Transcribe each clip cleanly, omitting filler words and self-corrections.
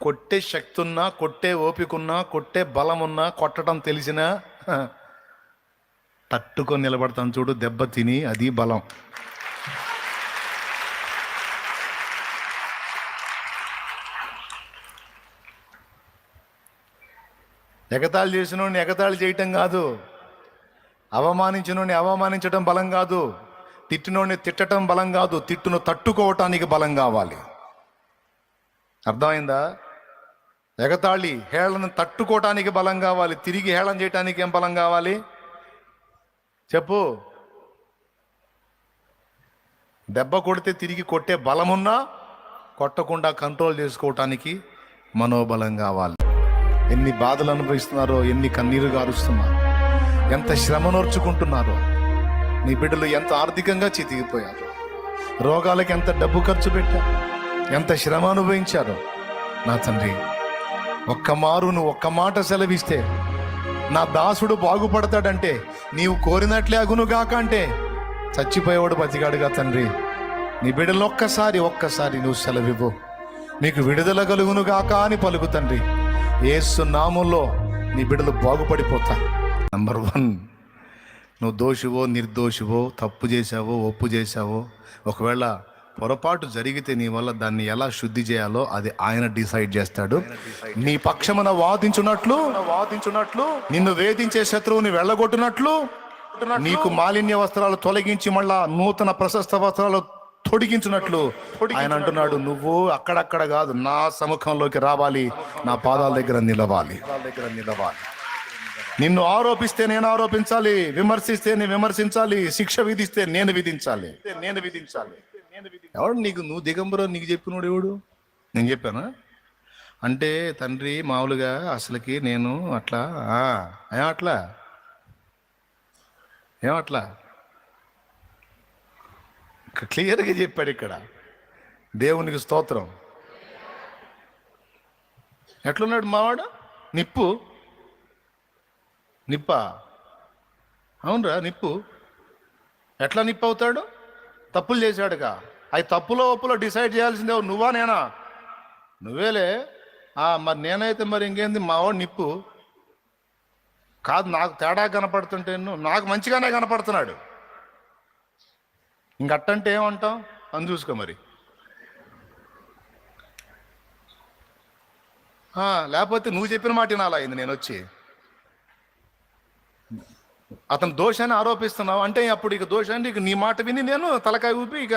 కొట్టే శక్తి ఉన్నా, కొట్టే ఓపిక ఉన్నా, కొట్టే బలం ఉన్నా, కొట్టడం తెలిసినా తట్టుకొని నిలబడతాను చూడు, దెబ్బ తిని, అది బలం. ఎగతాళి చేసినోడిని ఎగతాళి చేయటం కాదు, అవమానించినోడిని అవమానించడం బలం కాదు, తిట్టినోడిని తిట్టడం బలం కాదు, తిట్టును తట్టుకోవటానికి బలం కావాలి. అర్థమైందా? ఎగతాళి హేళన తట్టుకోవటానికి బలం కావాలి, తిరిగి హేళన చేయటానికి ఏం బలం కావాలి చెప్పు? దెబ్బ కొడితే తిరిగి కొట్టే బలమున్నా, కొట్టకుండా కంట్రోల్ చేసుకోవటానికి మనోబలం కావాలి. ఎన్ని బాధలు అనుభవిస్తున్నారో, ఎన్ని కన్నీరు గారుస్తున్నారో, ఎంత శ్రమ నోర్చుకుంటున్నారో, నీ బిడ్డలు ఎంత ఆర్థికంగా చితికిపోయారు, రోగాలకు ఎంత డబ్బు ఖర్చు పెట్టారు, ఎంత శ్రమ అనుభవించారో. నా తండ్రి, ఒక్కమారు నువ్వు ఒక్క మాట సెలవిస్తే నా దాసుడు బాగుపడతాడంటే, నీవు కోరినట్లే అగునుగాక అంటే చచ్చిపోయేవాడు బతిగాడుగా. తండ్రి, నీ బిడ్డలు ఒక్కసారి నువ్వు సెలవివ్వు, నీకు విడుదల కలుగునుగాక అని పలుకు తండ్రి. యేసు నామములో నీ బిడ్డలు బాగుపడిపోతా. నంబర్ 1, నువ్వు దోషివో నిర్దోషివో, తప్పు చేశావో ఒప్పు చేశావో, ఒకవేళ పొరపాటు జరిగితే నీ వల్ల దాన్ని ఎలా శుద్ధి చేయాలో అది ఆయన డిసైడ్ చేస్తాడు. నీ పక్షమున వాదించున్నట్లు నిన్ను వేధించే శత్రువుని వెళ్ళగొట్టినట్లు, నీకు మాలిన్య వస్త్రాలు తొలగించి మళ్ళా నూతన ప్రశస్త వస్త్రాలు తొడిగించినట్లు ఆయన అంటున్నాడు, నువ్వు అక్కడక్కడ కాదు, నా సముఖంలోకి రావాలి, నా పాదాల దగ్గర నిలవాలి. నిన్ను ఆరోపిస్తే నేను ఆరోపించాలి, విమర్శిస్తే నేను విమర్శించాలి, శిక్ష విధిస్తే నేను విధించాలి. ఎవడు నీకు, నువ్వు దిగంబరో నీకు చెప్పినోడు ఎవడు? నేను చెప్పానా అంటే, తండ్రి మామూలుగా అసలుకి నేను అట్లా ఏమట్లా క్లియర్గా చెప్పాడు ఇక్కడ. దేవునికి స్తోత్రం. ఎట్లున్నాడు మావాడు? నిప్పా? అవునరా, నిప్పు. ఎట్లా నిప్పు అవుతాడు? తప్పులు చేశాడుగా. అవి తప్పులో ఒప్పులో డిసైడ్ చేయాల్సిందే నువ్వా నేనా? నువ్వేలే. మరి నేనైతే మరి ఇంకేంది, మావాడు నిప్పు కాదు. నాకు తేడా కనపడుతుంటే నాకు మంచిగానే కనపడుతున్నాడు. ఇంకట్టంటే ఏమంటాం అని చూసుకో మరి. లేకపోతే నువ్వు చెప్పిన మాట వినాలా అయింది. నేను వచ్చి అతను దోషాన్ని ఆరోపిస్తున్నావు అంటే, అప్పుడు ఇక దోషాన్ని ఇక నీ మాట విని నేను తలకాయ ఊపి ఇక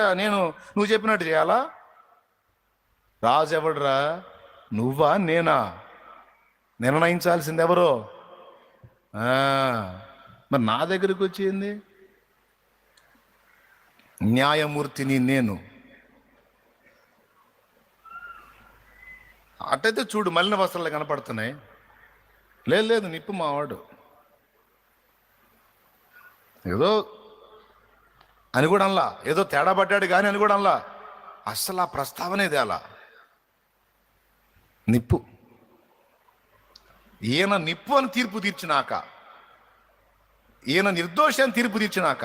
నువ్వు చెప్పినట్టు చేయాలా? రాజు ఎవడురా, నువ్వా నేనా? నిర్ణయించాల్సింది ఎవరో? మరి నా దగ్గరికి వచ్చింది న్యాయమూర్తిని నేను. అటైతే చూడు, మలిన వస్త్రాలు కనపడుతున్నాయి. లేదు నిప్పు మావాడు. ఏదో అని కూడా అనలా, ఏదో తేడా పడ్డాడు కానీ అని కూడా అనలా. అస్సలు ఆ ప్రస్తావనేది అలా. నిప్పు. ఈయన నిప్పు అని తీర్పు తీర్చినాక, ఈయన నిర్దోషి అని తీర్పు తీర్చినాక,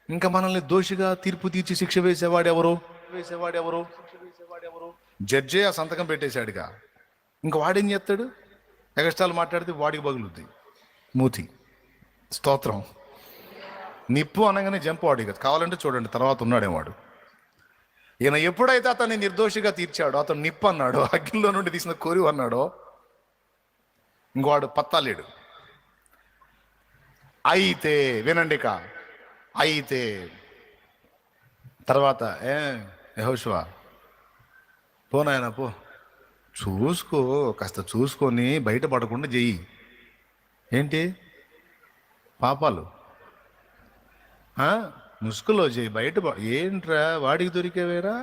ఇంకా మనల్ని దోషిగా తీర్పు తీర్చి శిక్ష వేసేవాడెవరు? జడ్జే ఆ సంతకం పెట్టేశాడుగా. ఇంకా వాడేం చేస్తాడు? ఎగస్టాలు మాట్లాడితే వాడికి పగులుద్ది మూతి. స్తోత్రం. నిప్పు అనగానే జంపు వాడు. ఇక కావాలంటే చూడండి, తర్వాత ఉన్నాడేవాడు. ఈయన ఎప్పుడైతే అతన్ని నిర్దోషిగా తీర్చాడో, అతను నిప్పు అన్నాడో, అగ్నిలో నుండి తీసిన కోరి అన్నాడో, ఇంకోవాడు పత్తాలేడు. అయితే వినండి, అయితే తర్వాత యెహోషువ పోనాయన పో, చూసుకో, కాస్త చూసుకొని బయటపడకుండా చెయ్యి. ఏంటి పాపాలు ముసుగులో చేయి, బయట ఏంట్రా వాడికి దొరికేవేరా?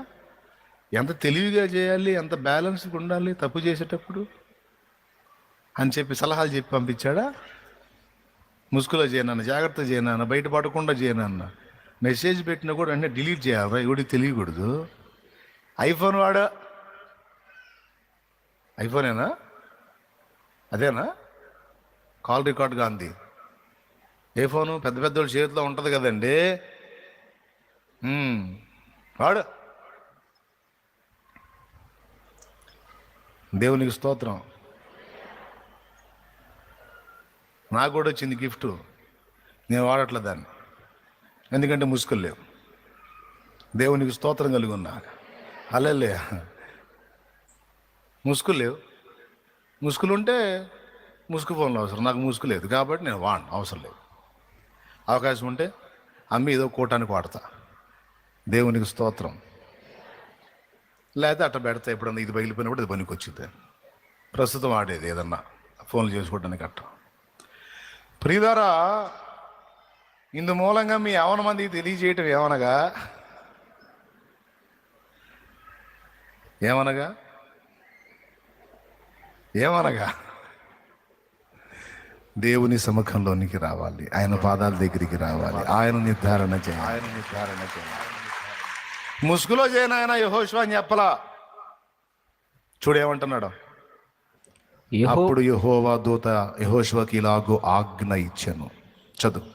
ఎంత తెలివిగా చేయాలి, ఎంత బ్యాలెన్స్గా ఉండాలి తప్పు చేసేటప్పుడు అని చెప్పి సలహాలు చెప్పి పంపించాడా? ముసుగులో చేయనన్న, జాగ్రత్త చేయనన్న, బయట పడకుండా చేయనన్న, మెసేజ్ పెట్టినా కూడా వెంటనే డిలీట్ చేయాలి, ఎవడికి తెలియకూడదు. ఐఫోన్ వాడా? ఐఫోనేనా? అదేనా కాల్ రికార్డ్గా అంది? ఏ ఫోను? పెద్ద పెద్దోళ్ళ చేతిలో ఉంటుంది కదండి వాడు. దేవునికి స్తోత్రం. నాకు కూడా వచ్చింది గిఫ్ట్, నేను వాడట్లే దాన్ని, ఎందుకంటే ముసుగులు లేవు. దేవునికి స్తోత్రం కలిగి ఉన్నా. అల్లెలే, ముసుగులు లేవు. ముసుగులు ఉంటే ముసుగు ఫోన్లు అవసరం, నాకు ముసుగు లేదు కాబట్టి నేను వాడను, అవసరం లేదు. అవకాశం ఉంటే అమ్మి ఏదో కూటానికి వాడతా. దేవునికి స్తోత్రం. లేకపోతే అట్ట పెడతా, ఎప్పుడన్నా ఇది పగిలిపోయినప్పుడు ఇది పనికి వచ్చింది. ప్రస్తుతం ఆడేది ఏదన్నా ఫోన్లు చేసుకోవడానికి అట్ట. ప్రియులారా, ఇందు మూలంగా మీ యవన మందికి తెలియజేయటం ఏమనగా దేవుని సముఖంలోనికి రావాలి, ఆయన పాదాల దగ్గరికి రావాలి, ఆయన నిర్ధారణ చేయాలి. ముసుగులో చేయను ఆయన యెహోషువ అని చెప్పలా. చూడేమంటున్నాడు, అప్పుడు యెహోవా దూత యెహోషువకి ఇలాగూ ఆజ్ఞ ఇచ్చెను. చదువు.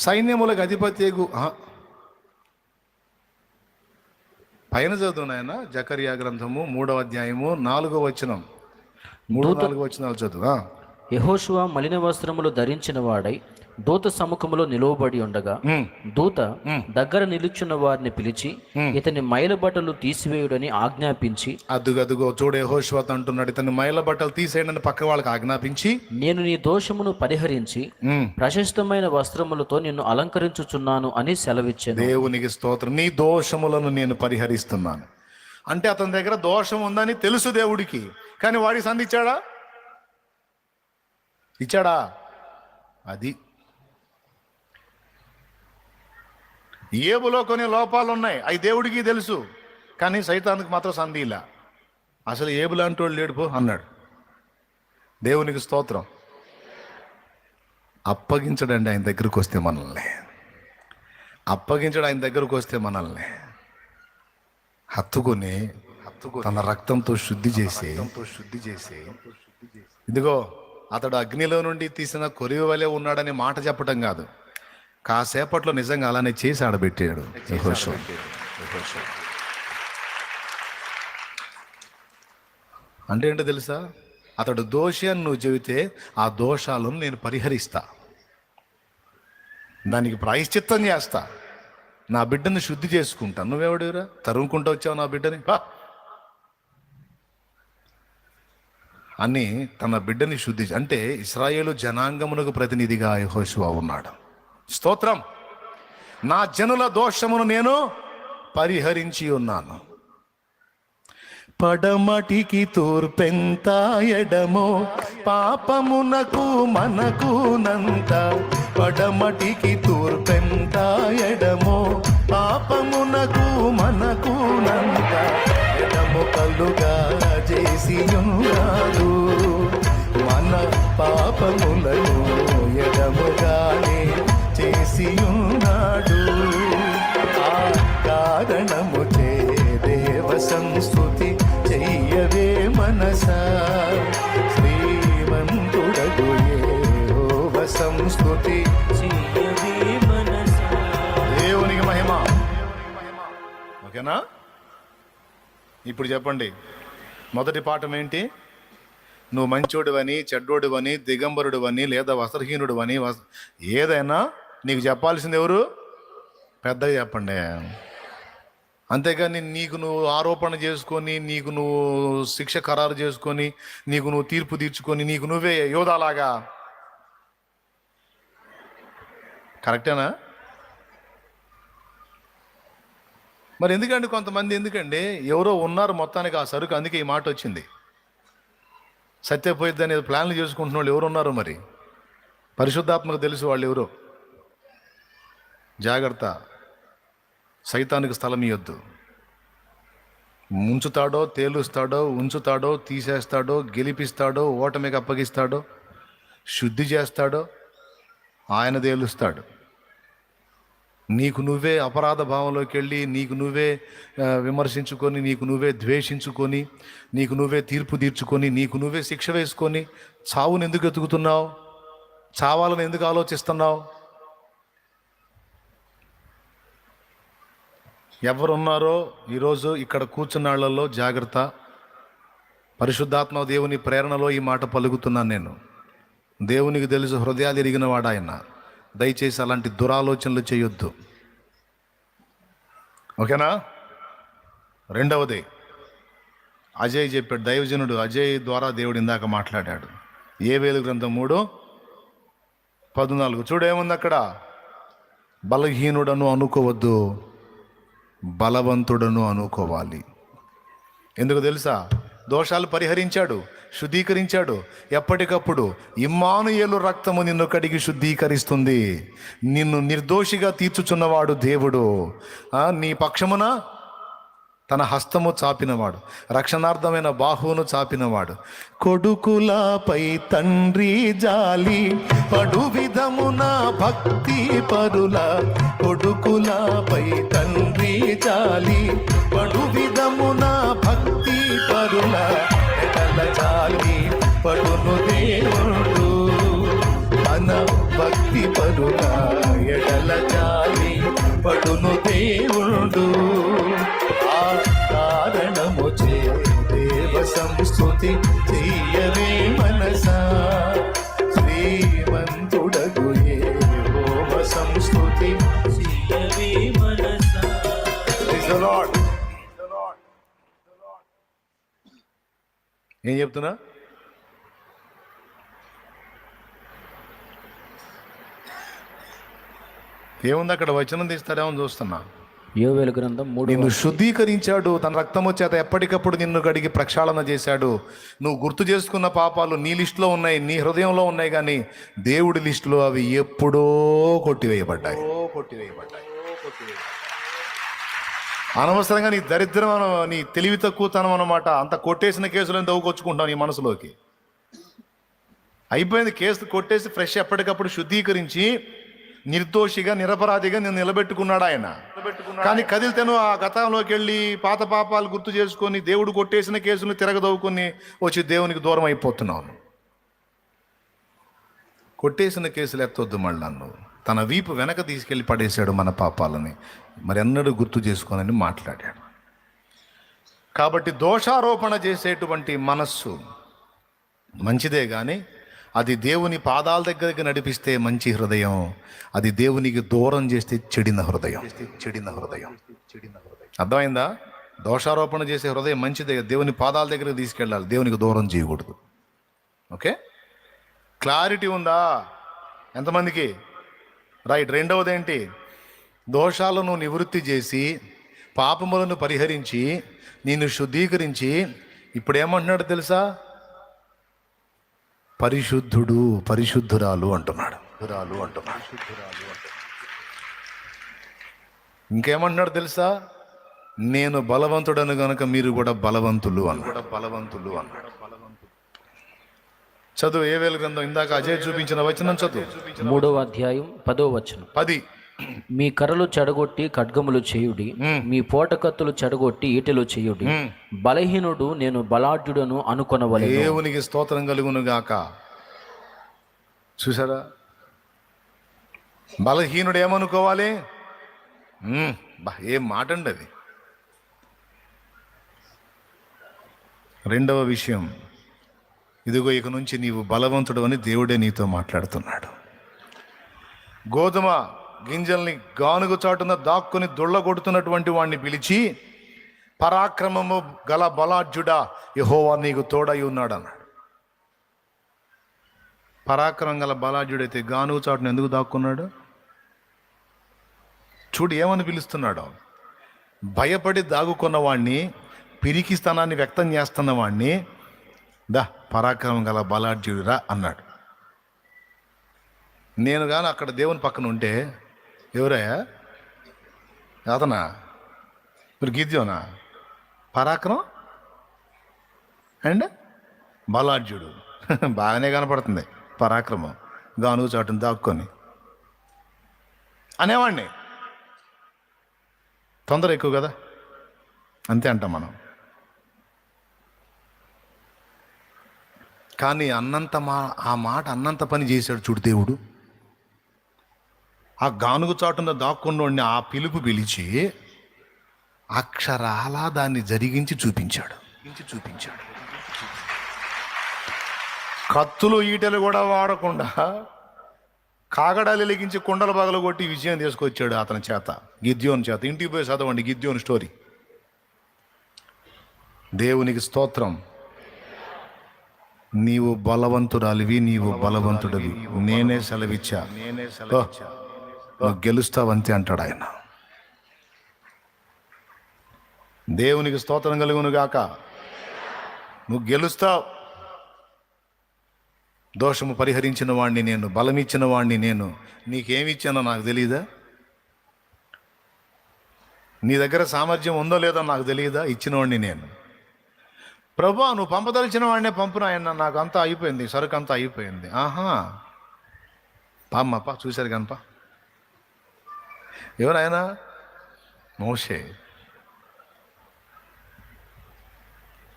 సైన్యములకు అధిపత్యగు పైన చదువు నాయన, జకర్యా గ్రంథము 3వ అధ్యాయము 4వ వచనం, 3-4 వచనాలు చదువు. యెహోషువ మలిన వస్త్రములు ధరించిన వాడై దూత సముఖములో నిలువబడి ఉండగా దూత దగ్గర నిలుచున్న వారిని పిలిచి ఇతని మైల బట్టలు తీసివేయుడని ఆజ్ఞాపించి, అదుగో చూడు, యెహోషువ అంటున్నాడు, ఇతని మైల బట్టలు తీసేయడని పక్క వాళ్ళకి ఆజ్ఞాపించి, నేను నీ దోషమును పరిహరించి ప్రశస్తమైన వస్త్రములతో నిన్ను అలంకరించుచున్నాను అని సెలవిచ్చాను. దేవునికి స్తోత్రం. నీ దోషములను నేను పరిహరిస్తున్నాను అంటే అతని దగ్గర దోషం ఉందని తెలుసు దేవుడికి, కానీ వాడికి సంధించాడా? ఇచ్చాడా? అది ఏబులో కొన్ని లోపాలు ఉన్నాయి, అవి దేవుడికి తెలుసు, కానీ సైతానికి మాత్రం సంధిలా. అసలు ఏబులు అంటూ లేడుపో అన్నాడు. దేవునికి స్తోత్రం. అప్పగించడండి ఆయన దగ్గరకు వస్తే మనల్ని, ఆయన దగ్గరకు వస్తే మనల్ని హత్తుకొని తన రక్తంతో శుద్ధి చేసి ఇదిగో అతడు అగ్నిలో నుండి తీసిన కొరివి వలె ఉన్నాడని మాట చెప్పడం కాదు, కాసేపట్లో నిజంగా అలానే చేసి ఆడబెట్టాడు యెహోషువ. అంటే ఏంటో తెలుసా? అతడు దోషి అని నువ్వు చెబితే ఆ దోషాలను నేను పరిహరిస్తా, దానికి ప్రాయశ్చిత్తం చేస్తా, నా బిడ్డని శుద్ధి చేసుకుంటా. నువ్వెవడురా తరుముకుంటూ వచ్చావు నా బిడ్డని అని తన బిడ్డని శుద్ధి. అంటే ఇశ్రాయేలు జనాంగమునకు ప్రతినిధిగా యెహోషువ ఉన్నాడు. స్తోత్రం. నా జనుల దోషమును నేను పరిహరించి ఉన్నాను. పడమటికి తూర్పెంత ఎడమో పాపమునకు మనకు నంత, పడమటికి తూర్పెంత ఎడమో పాపమునకు మనకు నంత, ఎడము కలుగా చేసి ఉన్నాడు మన పాపములను ఎడముగానే చేసి ఉన్నాడు. ఆ కారణము చే దేవ సంస్తుతి చెయ్యవే మనసా, శ్రీమంతుడగు యెహోవ సంస్తుతి చెయ్యవే మనసా. దేవునికి మహిమ. ఓకేనా? ఇప్పుడు చెప్పండి, మొదటి పాఠం ఏంటి? నువ్వు మంచోడువని, చెడ్డోడువని, దిగంబరుడువని, లేదా వస్త్రహీనుడువని, ఏదైనా నీకు చెప్పాల్సింది ఎవరు? పెద్దగా చెప్పండి. అంతేగాని నీకు నువ్వు ఆరోపణ చేసుకొని, నీకు నువ్వు శిక్ష ఖరారు చేసుకొని, నీకు నువ్వు తీర్పు తీర్చుకొని, నీకు నువ్వే యోధాలాగా. కరెక్టేనా? మరి ఎందుకండి కొంతమంది, ఎందుకండి ఎవరో ఉన్నారు మొత్తానికి ఆ సరుకు, అందుకే ఈ మాట వచ్చింది. సత్యపోయిద్ది అనేది ప్లాన్లు చేసుకుంటున్న వాళ్ళు ఎవరు ఉన్నారు? మరి పరిశుద్ధాత్మకు తెలుసు వాళ్ళు ఎవరో. జాగ్రత్త, సైతానికి స్థలం ఇవ్వద్దు. ముంచుతాడో, తేలుస్తాడో, ఉంచుతాడో, తీసేస్తాడో, గెలిపిస్తాడో, ఓటమికి అప్పగిస్తాడో, శుద్ధి చేస్తాడో, ఆయన తేలుస్తాడు. నీకు నువ్వే అపరాధ భావంలోకి వెళ్ళి, నీకు నువ్వే విమర్శించుకొని, నీకు నువ్వే ద్వేషించుకొని, నీకు నువ్వే తీర్పు తీర్చుకొని, నీకు నువ్వే శిక్ష వేసుకొని చావును ఎందుకు ఎతుకుతున్నావు? చావాలని ఎందుకు ఆలోచిస్తున్నావు? ఎవరున్నారో ఈరోజు ఇక్కడ కూర్చున్న వాళ్ళల్లో జాగ్రత్త. పరిశుద్ధాత్మ దేవుని ప్రేరణలో ఈ మాట పలుకుతున్నాను నేను. దేవునికి తెలుసు హృదయాలు ఎరిగిన వాడు ఆయన. దయచేసి అలాంటి దురాలోచనలు చేయొద్దు, ఓకేనా? రెండవది అజయ్ చెప్పాడు, దైవజనుడు అజయ్ ద్వారా దేవుడు ఇందాక మాట్లాడాడు. యోవేలు గ్రంథం 3:14 చూడేముంది అక్కడ? బలహీనుడను అనుకోవద్దు, బలవంతుడను అనుకోవాలి. ఎందుకు తెలుసా? దోషాలు పరిహరించాడు, శుద్ధీకరించాడు. ఎప్పటికప్పుడు ఇమ్మానుయేలు రక్తము నిన్ను కడిగి శుద్ధీకరిస్తుంది. నిన్ను నిర్దోషిగా తీర్చుచున్నవాడు దేవుడు. నీ పక్షమున తన హస్తము చాపినవాడు, రక్షణార్థమైన బాహువును చాపినవాడు. కొడుకులపై తండ్రి జాలి పడు విధమున భక్తి పరుల, కొడుకులపై తండ్రి జాలి పడు విధమున భక్తి పరుల, ఎడల జాలి పడును దేవుడు. మన భక్తి పరుల ఎడల జాలి పడును దేవుడు. ఆ కారణము చే దేవ సంస్తుతి చెయ్యవే మనసా, శ్రీమంతుడగు యెహోవ సంస్తుతి చెయ్యవే మనసా. Praise the Lord. ఏం చెప్తున్నా? ఏముంది అక్కడ? వచనం తీస్తారేమో చూస్తున్నా. యోవేలు గ్రంథం 3. నిన్ను శుద్ధీకరించాడు, తన రక్తము చేత ఎప్పటికప్పుడు నిన్ను కడిగి ప్రక్షాళన చేశాడు. నువ్వు గుర్తు చేసుకున్న పాపాలు నీ లిస్టులో ఉన్నాయి, నీ హృదయంలో ఉన్నాయి, కానీ దేవుడి లిస్టులో అవి ఎప్పుడో కొట్టివేయబడ్డాయి. అనవసరంగా నీ దరిద్రం, నీ తెలివి తక్కువతనం అన్నమాట. అంత కొట్టేసిన కేసులను తవ్వుకొచ్చుకుంటావు నీ మనసులోకి. అయిపోయింది, కేసు కొట్టేసి ఫ్రెష్ ఎప్పటికప్పుడు శుద్ధీకరించి నిర్దోషిగా నిరపరాధిగా నేను నిలబెట్టుకున్నాడు ఆయన. కానీ కదిలితేను ఆ గతంలోకి వెళ్ళి పాత పాపాలు గుర్తు చేసుకొని దేవుడు కొట్టేసిన కేసులను తిరగదవ్వుకొని వచ్చి దేవునికి దూరం అయిపోతున్నాను. కొట్టేసిన కేసులు ఎత్తొద్దు మళ్ళీ. నన్ను తన వీపు వెనక తీసుకెళ్ళి పడేశాడు మన పాపాలని, మరి ఎన్నడూ గుర్తు చేసుకోనని మాట్లాడాడు. కాబట్టి దోషారోపణ చేసేటువంటి మనస్సు మంచిదే, కానీ అది దేవుని పాదాల దగ్గరికి నడిపిస్తే మంచి హృదయం, అది దేవునికి దూరం చేస్తే చెడిన హృదయం. అర్థమైందా? దోషారోపణ చేసే హృదయం మంచిదే, దేవుని పాదాల దగ్గరికి తీసుకెళ్ళాలి, దేవునికి దూరం చేయకూడదు. ఓకే, క్లారిటీ ఉందా ఎంతమందికి? రైట్. రెండవది ఏంటి? దోషాలను నివృత్తి చేసి పాపములను పరిహరించి నిన్ను శుద్ధీకరించి ఇప్పుడు ఏమంటున్నాడు తెలుసా? పరిశుద్ధుడు, పరిశుద్ధురాలు అంటున్నాడు. ఇంకేమంటున్నాడు తెలుసా? నేను బలవంతుడను గనుక మీరు కూడా బలవంతులు అన్నాడు. చదువు యోవేలు గ్రంథం, ఇందాక అజయ్ చూపించిన వచనం చదువు. 3వ అధ్యాయం 10వ వచనం. 10. మీ కర్రలు చెడగొట్టి ఖడ్గములు చేయుడి, మీ పోటకత్తులు చెడగొట్టి ఈటెలు చేయుడి. బలహీనుడు నేను బలాఢ్యుడను అనుకొనవలెను. దేవునికి స్తోత్రం కలుగును గాక. చూసారా? బలహీనుడు ఏమనుకోవాలి? ఏం మాట అండి అది. రెండవ విషయం, ఇదిగో ఇక నుంచి నీవు బలవంతుడు అని దేవుడే నీతో మాట్లాడుతున్నాడు. గోధుమ గింజల్ని గానుగు చాటున దాక్కుని దుళ్ళగొడుతున్నటువంటి వాడిని పిలిచి, పరాక్రమము గల బలాఢ్యుడా యెహోవా నీకు తోడై ఉన్నాడు అన్నాడు. పరాక్రమం గల బలాఢ్యుడైతే గానుగు చాటును ఎందుకు దాక్కున్నాడు? చూడు ఏమని పిలుస్తున్నాడు. భయపడి దాగుకున్న వాడిని, పిరికి స్థానాన్ని వ్యక్తం చేస్తున్న వాడిని, దా పరాక్రమం గల బలాఢ్యుడిరా అన్నాడు. నేను కానీ అక్కడ దేవుని పక్కన ఉంటే, ఎవరయ్యా అతనా? మీరు గిద్యోనా? పరాక్రమం అండ్ బలాఢ్యుడు బాగానే కనపడుతుంది. పరాక్రమం గానుగు చాటును దాక్కొని అనేవాడిని. తొందర ఎక్కువ కదా, అంతే అంటాం మనం. కానీ ఆ మాట అన్నంత పని చేశాడు చూడు దేవుడు. ఆ గానుగు చాటున దాక్కున్నోడిని ఆ పిలుపు పిలిచి అక్షరాలా దాన్ని జరిగించి చూపించాడు. చూపించాడు. కత్తులు ఈటెలు కూడా వాడకుండా కాగడాలు వెలిగించి కుండలు పగలగొట్టి విజయం తీసుకొచ్చాడు అతని చేత, గిద్యోని చేత. ఇంటికి పోయి చదవండి గిద్యోని స్టోరీ. దేవునికి స్తోత్రం. నీవు బలవంతురాలివి, నీవు బలవంతుడివి, నేనే సెలవిచ్చా, నువ్వు గెలుస్తావంతే అంటాడు ఆయన. దేవునికి స్తోత్రం కలుగును గాక. నువ్వు గెలుస్తావు. దోషము పరిహరించిన వాడిని నేను, బలమిచ్చిన వాడిని నేను. నీకేమిచ్చానో నాకు తెలియదా? నీ దగ్గర సామర్థ్యం ఉందో లేదో నాకు తెలియదా? ఇచ్చిన వాడిని నేను. ప్రభా నువ్వు పంపదలిచిన వాడినే పంపున ఆయన, నాకు అంతా అయిపోయింది, సరుకు అంతా అయిపోయింది. ఆహా పామ్మప్ప చూశారు కనప. ఎవరాయన? మోషే.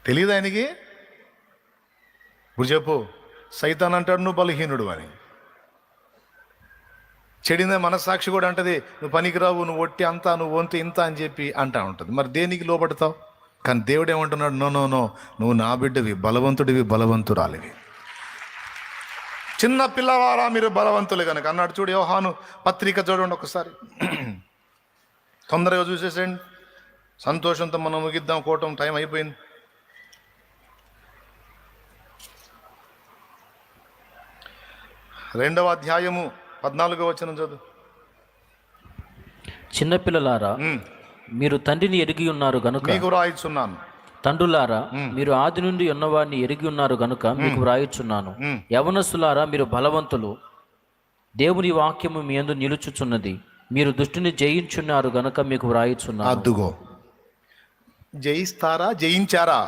తెలియదు ఆయనకి? ఇప్పుడు చెప్పు. సైతాన్ అంటాడు నువ్వు బలహీనుడు అని. చెడిన మనస్సాక్షి కూడా అంటది నువ్వు పనికిరావు, నువ్వు ఒట్టి అంతా, నువ్వు వంతు ఇంత అని చెప్పి అంటా ఉంటుంది. మరి దేనికి లోపడతావు? కానీ దేవుడు ఏమంటున్నాడు? నో నో నో, నువ్వు నా బిడ్డవి, బలవంతుడివి, బలవంతురాలివి. చిన్న పిల్లవారా మీరు బలవంతులు కనుక అన్నాడు. చూడు యోహాను పత్రిక చూడండి ఒకసారి, తొందరగా చూసేసేయండి. సంతోషంతో మనం ముగిద్దాం, కోటం టైం అయిపోయింది. రెండవ అధ్యాయము 14వ వచనం చదువు. చిన్నపిల్లలారా మీరు తండ్రిని ఎరిగి ఉన్నారు గనుక మీకు వ్రాయిచున్నాను. తండ్రులారా మీరు ఆది నుండి ఉన్నవాడిని ఎరిగి ఉన్నారు గనుక మీకు వ్రాయిచున్నాను. యవనస్తులారా మీరు బలవంతులు, దేవుని వాక్యము మీ యందు నిలుచుచున్నది, మీరు దుష్టుని జయించున్నారు గనుక మీకు వ్రాయిచున్నాను. అద్దుగో, జయిస్తారా? జయించారా?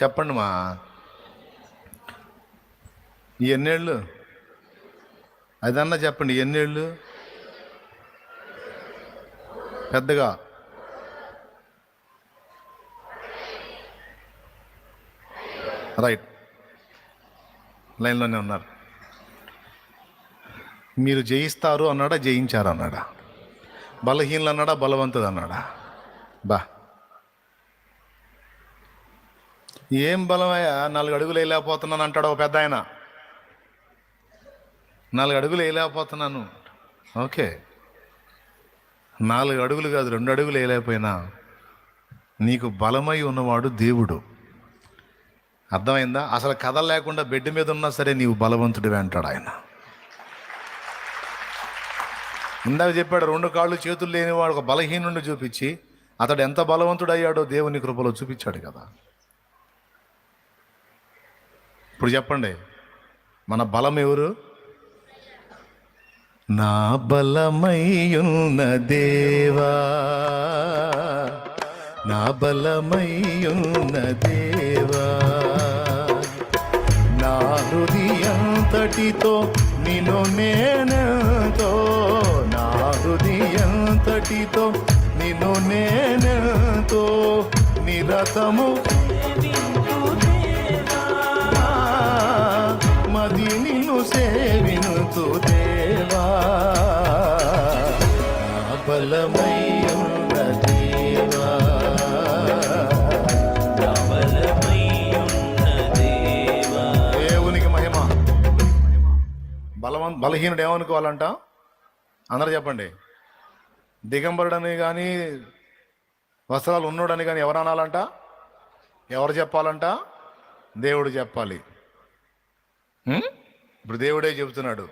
చెప్పండి మా. ఎన్నేళ్ళు? అదన్నా చెప్పండి. ఎన్నేళ్ళు? పెద్దగా రైట్, లైన్లోనే ఉన్నారు. మీరు జయిస్తారు అన్నాడా, జయించారు అన్నాడా? బలహీనలు అన్నాడా, బలవంతుడు అన్నాడా? బా ఏం బలమయ్యా, 4 అడుగులు వేయలేకపోతున్నాను అంటాడు ఒక పెద్ద ఆయన. 4 అడుగులు వేయలేకపోతున్నాను. ఓకే, 4 అడుగులు కాదు, 2 అడుగులు వేయలేకపోయినా నీకు బలమై ఉన్నవాడు దేవుడు. అర్థమైందా? అసలు కథ లేకుండా బెడ్ మీద ఉన్నా సరే నీవు బలవంతుడివే అంటాడు ఆయన. ఇందాక చెప్పాడు 2 కాళ్ళు చేతులు లేనివాడు ఒక బలహీనుడిని చూపించి అతడు ఎంత బలవంతుడు అయ్యాడో దేవుని కృపలో చూపించాడు కదా. ఇప్పుడు చెప్పండి, మన బలం ఎవరు? నా బలమయ్యున్న దేవా, నా బలమయ్యున్న దేవా, నా హృదయంతటితో నిన్ను నేనెంతో, నా హృదయంతటితో నిన్ను నేనెంతో నిరతము మది నిన్ను సేవినుతు దేవా, నా బలమయ్యున్న దేవా, నా బలమయ్యున్న దేవా. దేవునికి మహిమ. బలహీనుడు ఏమనుకోవాలంట? అందరూ చెప్పండి. దిగంబరుడని కానీ వస్త్రాలు ఉన్నోడని కానీ ఎవరు అనాలంట? ఎవరు చెప్పాలంట? దేవుడు చెప్పాలి. ఇప్పుడు దేవుడే చెబుతున్నాడు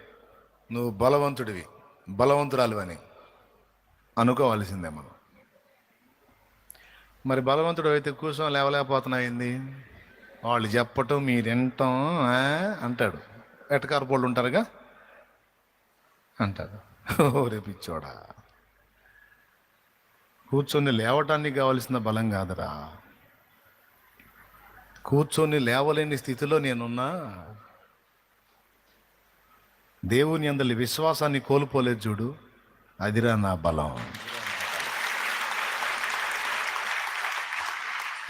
నువ్వు బలవంతుడివి, బలవంతురాలివని అనుకోవాల్సిందే మనం. మరి బలవంతుడు అయితే కూర్చొని లేవలేకపోతున్నాయింది, వాళ్ళు చెప్పటం మీరెంటాం అంటాడు. ఎటకారపోళ్ళు ఉంటారుగా అంటాడు. రేపిచ్చోడా, కూర్చొని లేవటానికి కావలసిన బలం కాదురా, కూర్చొని లేవలేని స్థితిలో నేనున్నా. దేవుని అందరి విశ్వాసాన్ని కోల్పోలేదు చూడు, అదిరా నా బలం.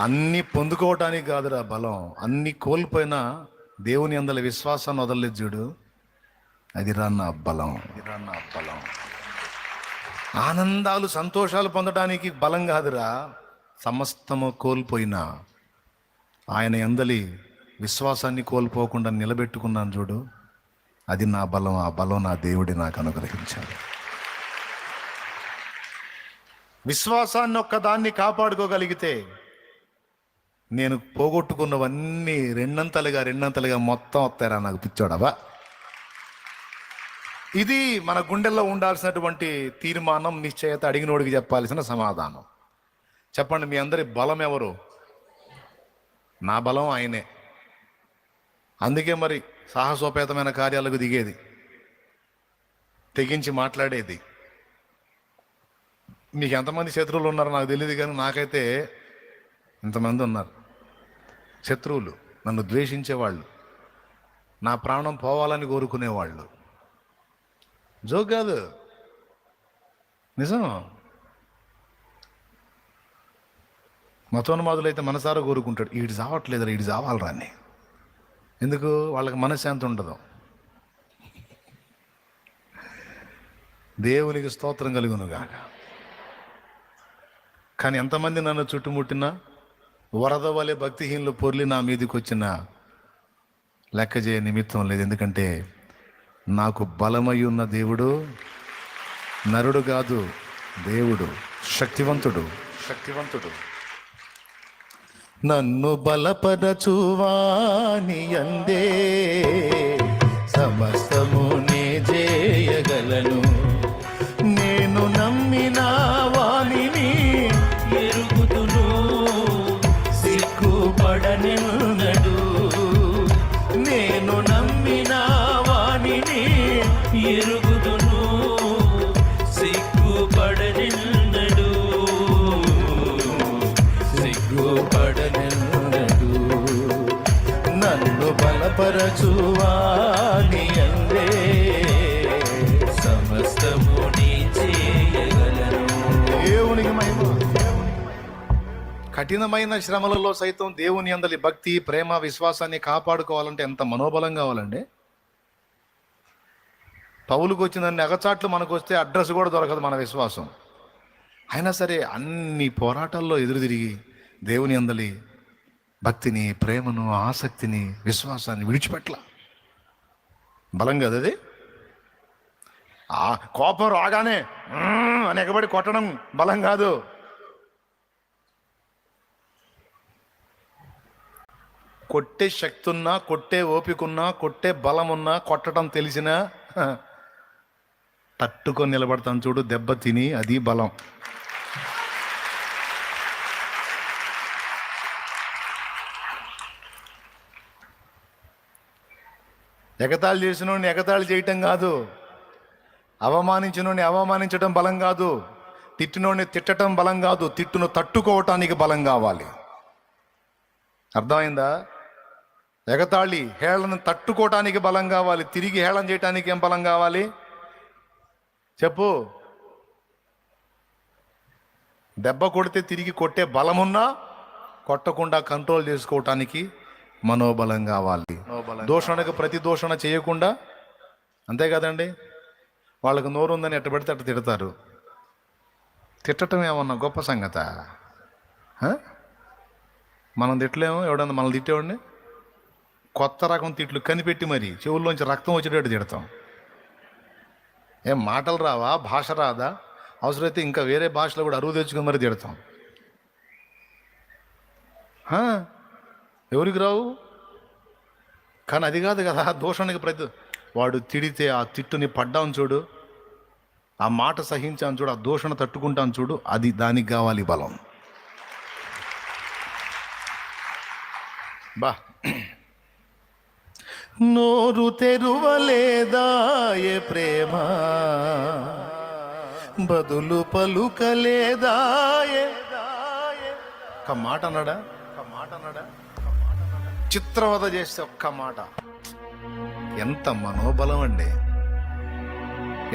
అన్నీ పొందుకోవటానికి కాదురా బలం, అన్నీ కోల్పోయినా దేవుని అందరి విశ్వాసాన్ని వదలలేదు చూడు, అదిరా నా బలం. అదిరా నా బలం. ఆనందాలు సంతోషాలు పొందడానికి బలం కాదురా, సమస్తము కోల్పోయినా ఆయన యందలి విశ్వాసాన్ని కోల్పోకుండా నిలబెట్టుకున్నాను చూడు, అది నా బలం. ఆ బలం నా దేవుడి నాకు అనుగ్రహించాడు. విశ్వాసాన్ని ఒక్కదాన్ని కాపాడుకోగలిగితే నేను పోగొట్టుకున్నవన్నీ రెండంతలుగా మొత్తం వస్తారా నాకు పిచ్చోడవా. ఇది మన గుండెల్లో ఉండాల్సినటువంటి తీర్మానం, నిశ్చయత, అడిగినోడికి చెప్పాల్సిన సమాధానం. చెప్పండి, మీ అందరి బలం ఎవరు? నా బలం ఆయనే. అందుకే మరి సాహసోపేతమైన కార్యాలకు దిగేది, తెగించి మాట్లాడేది. మీకు ఎంతమంది శత్రువులు ఉన్నారో నాకు తెలియదు, కానీ నాకైతే ఇంతమంది ఉన్నారు శత్రువులు. నన్ను ద్వేషించేవాళ్ళు, నా ప్రాణం పోవాలని కోరుకునేవాళ్ళు. జోక్ కాదు, నిజం. మతోన్మాదులైతే మనసారా కోరుకుంటాడు, వీడు చావట్లేదురా, వీడు చావాలరా అని. ఎందుకు? వాళ్ళకి మనశ్శాంతి ఉండదు. దేవునికి స్తోత్రం కలుగునుగాక. కానీ ఎంతమంది నన్ను చుట్టుముట్టినా వరద వలె భక్తిహీనులు పొర్లి నా మీదకి వచ్చిన లెక్క చేయ నిమిత్తం లేదు. ఎందుకంటే నాకు బలమై ఉన్న దేవుడు నరుడు కాదు, దేవుడు శక్తివంతుడు. నన్ను బలపరచువాని యందే సమస్తము నే చేయగలను. నేను నమ్మిన వానిని ఎరుగుదును, సిగ్గుపడనెన్నడు. నేను నమ్మిన వానిని ఎరుగుదును, సిగ్గుపడనెన్నడు. నన్ను బలపరచువాని యందే సమస్తము నీ చేయగలను. దేవునికి మహిమ. కఠినమైన శ్రమలలో సైతం దేవుని యందలి భక్తి, ప్రేమ, విశ్వాసాన్ని కాపాడుకోవాలంటే ఎంత మనోబలం కావాలండి. పౌలుకు వచ్చిందన్ని అగచాట్లు మనకు వస్తే అడ్రస్ కూడా దొరకదు మన విశ్వాసం. అయినా సరే అన్ని పోరాటాల్లో ఎదురు తిరిగి దేవుని యందలి భక్తిని, ప్రేమను, ఆసక్తిని, విశ్వాసాన్ని విడిచిపెట్ల. బలం కదా అది. ఆ కోపం రాగానే అని ఎగబడి కొట్టడం బలం కాదు. కొట్టే శక్తి ఉన్నా, కొట్టే ఓపిక ఉన్నా, కొట్టే బలం ఉన్నా, కొట్టడం తెలిసినా తట్టుకొని నిలబడతాను చూడు, దెబ్బ తిని, అది బలం. ఎగతాళి చేసినోడిని ఎగతాళి చేయటం కాదు, అవమానించినోడిని అవమానించడం బలం కాదు, తిట్టినోడిని తిట్టడం బలం కాదు, తిట్టును తట్టుకోవటానికి బలం కావాలి. అర్థమైందా? ఎగతాళి, హేళను తట్టుకోవటానికి బలం కావాలి, తిరిగి హేళన చేయటానికి ఏం బలం కావాలి చెప్పు? దెబ్బ కొడితే తిరిగి కొట్టే బలమున్నా కొట్టకుండా కంట్రోల్ చేసుకోవటానికి మనోబలం కావాలి. దూషణకు ప్రతి దూషణ చేయకుండా, అంతే కదండి. వాళ్ళకు నోరు ఉందని ఎట్ట పెడితే అట్ట తిడతారు. తిట్టడం ఏమన్నా గొప్ప సంగత? మనం తిట్టలేము. ఎవడన్నా మనల్ని తిట్టేవాడిని కొత్త రకం తిట్లు కనిపెట్టి మరి చెవుల్లోంచి రక్తం వచ్చేటట్టు తిడతాం. ఏం మాటలు రావా? భాష రాదా? అవసరమైతే ఇంకా వేరే భాషలో కూడా అరువు తెచ్చుకొని మరి తిడతాం. ఎవరికి రావు? కానీ అది కాదు కదా దూషణకి ప్రతి. వాడు తిడితే ఆ తిట్టుని పడ్డాను చూడు, ఆ మాట సహించాను చూడు, ఆ దూషణ తట్టుకుంటాను చూడు, అది దానికి కావాలి బలం. బా నోరు తెరువలేదాయే ప్రేమ, బదులు పలుకలేదాయే. ఒక్క మాట అన్నాడా? చిత్రవద చేస్తే ఒక్క మాట. ఎంత మనోబలం అండి,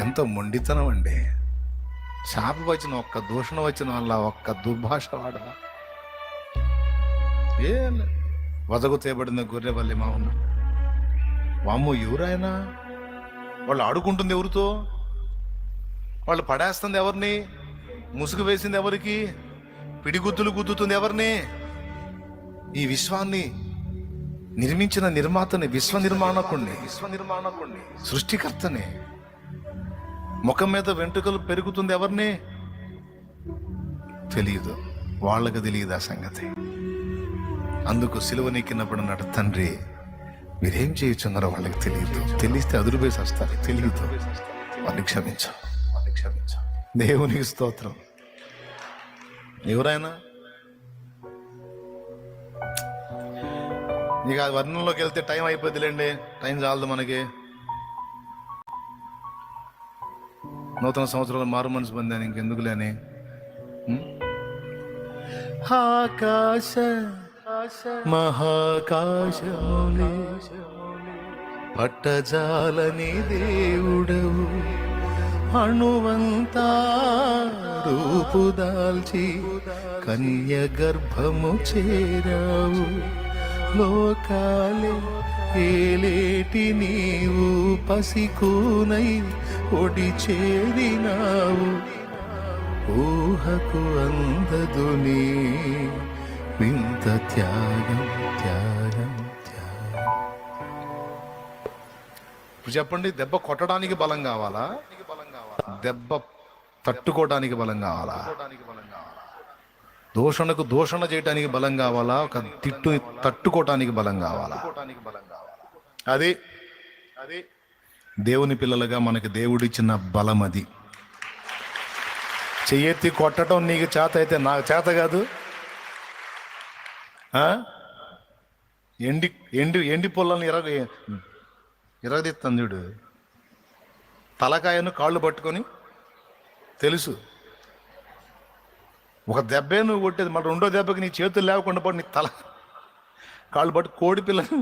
ఎంత మొండితనం అండి. శాప వచ్చిన ఒక్క దూషణ వచ్చిన వల్ల ఒక్క దుర్భాష వాడదా? ఏ వదకు తేబడిన గొర్రెవల్లి మా ఉన్న వామ్మో, ఎవరైనా వాళ్ళు ఆడుకుంటుంది ఎవరితో? వాళ్ళు పడేస్తుంది ఎవరిని? ముసుగు వేసింది ఎవరికి? పిడిగుద్దులు గుద్దుతుంది ఎవరిని? ఈ విశ్వాన్ని నిర్మించిన నిర్మాతని, విశ్వ నిర్మాణకుణ్ణి, సృష్టికర్తని. ముఖం మీద వెంట్రుకలు పెరుగుతుంది ఎవరిని? తెలియదు, వాళ్ళకి తెలియదు ఆ సంగతి. అందుకు సిలువనెక్కినప్పుడు అన్నాడు, తండ్రి మీరేం చేయుచున్నారో వాళ్ళకి తెలియదు, తెలిస్తే అదురుబేసి వస్తారు, తెలియదు, వాళ్ళని క్షమించు. దేవునికి స్తోత్రం. ఎవరైనా నీకు ఆ వర్ణంలోకి వెళ్తే టైం అయిపోద్దిలేండి, టైం చాలదు మనకి. నూతన సంవత్సరంలో మారు మనసు పొందాను, ఇంకెందుకులేని. ఆకాశ మహాకాశములే పట్టజాలని దేవుడవు, అణువంతా రూపుదాల్చి కన్య గర్భము చేరావు. లోకాలే ఏలేటి నీవు పసికూనై ఒడి చేరినావు. ఊహకు అందదు నీ వింత త్యాగం. ఇప్పుడు చెప్పండి, దెబ్బ కొట్టడానికి బలం కావాలా, దెబ్బ తట్టుకోవడానికి బలం కావాలా? దూషణకు దూషణ చేయడానికి బలం కావాలా, ఒక తిట్టు తట్టుకోవటానికి బలం కావాలా? అది దేవుని పిల్లలుగా మనకి దేవుడిచ్చిన బలం. అది చెయ్యెత్తి కొట్టడం నీకు చేత అయితే నాకు చేత కాదు. ఎండి పొలాలను ఇరగదీస్తాను చూడు, తలకాయను కాళ్ళు పట్టుకొని. తెలుసు ఒక దెబ్బే నువ్వు కొట్టేది, మళ్ళీ రెండో దెబ్బకి నీ చేతులు లేకుండా పడి నీ తల కాళ్ళు పట్టు. కోడి పిల్లలు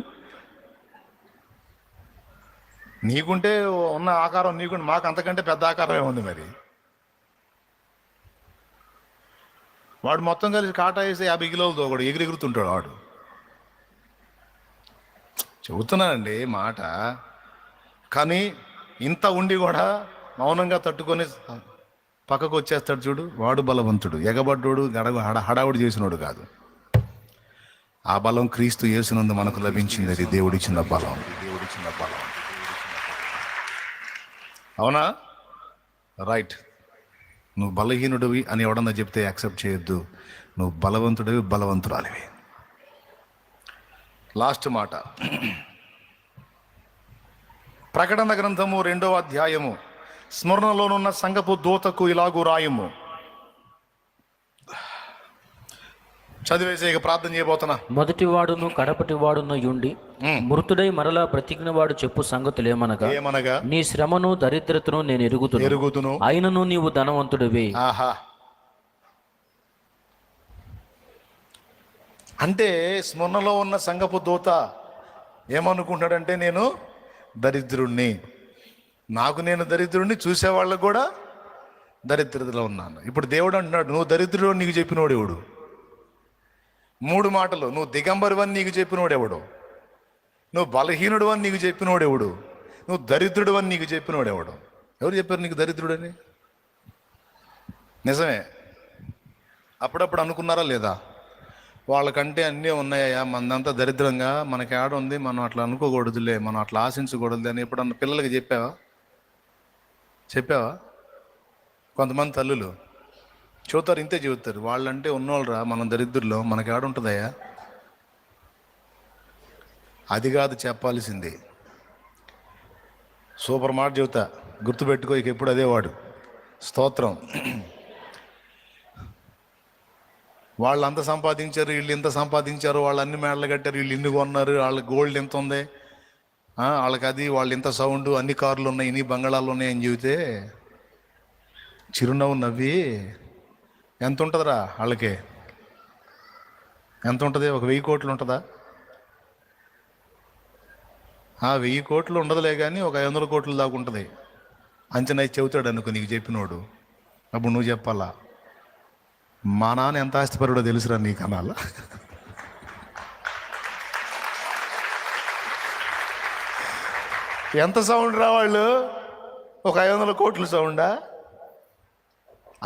నీకుంటే ఉన్న ఆకారం నీకుంటే, మాకు అంతకంటే పెద్ద ఆకారమే ఉంది. మరి వాడు మొత్తం కలిసి కాటా వేసి 50 కిలోలతో ఒకడు ఎగురుతుంటాడు వాడు. చెబుతున్నానండి మాట. కానీ ఇంత ఉండి కూడా మౌనంగా తట్టుకొని పక్కకు వచ్చేస్తాడు చూడు, వాడు బలవంతుడు. ఎగబడ్డోడు హడావుడి చేసినోడు కాదు. ఆ బలం క్రీస్తు యేసునందు మనకు లభించింది. అది దేవుడిచ్చిన బలం. అవునా? రైట్. నువ్వు బలహీనుడివి అని ఎవడన్నా చెప్తే యాక్సెప్ట్ చేయొద్దు. నువ్వు బలవంతుడివి, బలవంతురాలివి. లాస్ట్ మాట, ప్రకటన గ్రంథము 2వ అధ్యాయము. స్మరణలోనున్న సంఘపు దూతకు ఇలాగూ రాయము. చదివేసే ఇక ప్రార్థన చేయబోతున్నా. మొదటి వాడును కడపటి వాడును యుండి మృతుడై మరలా బ్రతికిన వాడు చెప్పు సంగతులేమనగా, నీ శ్రమను దరిద్రతను నేను ఎరుగుతును, అయినను నీవు ధనవంతుడివి. ఆహా, అంటే స్మరణలో ఉన్న సంఘపు దూత ఏమనుకుంటాడంటే, నేను దరిద్రుణ్ణి, నేను దరిద్రుణ్ణి, చూసేవాళ్ళకు కూడా దరిద్రతలో ఉన్నాను. ఇప్పుడు దేవుడు అంటున్నాడు, నువ్వు దరిద్రుడు నీకు చెప్పినోడు ఎవడు? 3 మాటలు. నువ్వు దిగంబరు అని నీకు చెప్పినోడు ఎవడు? నువ్వు బలహీనుడు అని నీకు చెప్పినోడు ఎవడు? నువ్వు దరిద్రుడు అని నీకు చెప్పినోడు ఎవడు? ఎవరు చెప్పారు నీకు దరిద్రుడని? నిజమే. అప్పుడప్పుడు అనుకున్నారా లేదా? వాళ్ళకంటే అన్నీ ఉన్నాయా, మనదంతా దరిద్రంగా, మనకి ఆడ ఉంది, మనం అట్లా అనుకోకూడదులే, మనం అట్లా ఆశించకూడదులే అని ఎప్పుడన్నా పిల్లలకి చెప్పావా? కొంతమంది తల్లులు చెబుతారు, ఇంతే చెబుతారు, వాళ్ళంటే ఉన్నోళ్ళరా, మనం దరిద్రుల్లో, మనకి ఆడ ఉంటుందయ్యా. అది కాదు చెప్పాల్సింది. సూపర్ మాట చెబుతా, గుర్తుపెట్టుకో, ఇక ఎప్పుడు అదే వాడు. స్తోత్రం. వాళ్ళు అంత సంపాదించారు, వీళ్ళు ఇంత సంపాదించారు, వాళ్ళు అన్ని మేడలు కట్టారు, వీళ్ళు ఇన్ని కొన్నారు, వాళ్ళ గోల్డ్ ఎంత ఉంది, వాళ్ళకి అది, వాళ్ళు ఇంత సౌండ్, అన్ని కార్లు ఉన్నాయి, ఇన్ని బంగాళాలు ఉన్నాయి అని చెబితే చిరునవ్వు నవ్వి, ఎంత ఉంటుందిరా వాళ్ళకి? ఎంత ఉంటుంది? ఒక 1000 కోట్లు ఉంటుందా? 1000 కోట్లు ఉండదులే, కానీ ఒక 500 కోట్లు దాకా ఉంటుంది అంచనా చెబుతాడు అనుకో నీకు చెప్పినోడు. అప్పుడు నువ్వు చెప్పాలా, మా నాన్న ఎంత ఆస్తిపరుడో తెలుసురా నీకు అనాలా? ఎంత సౌండ్ రా వాళ్ళు? ఒక 500 కోట్ల సౌండా?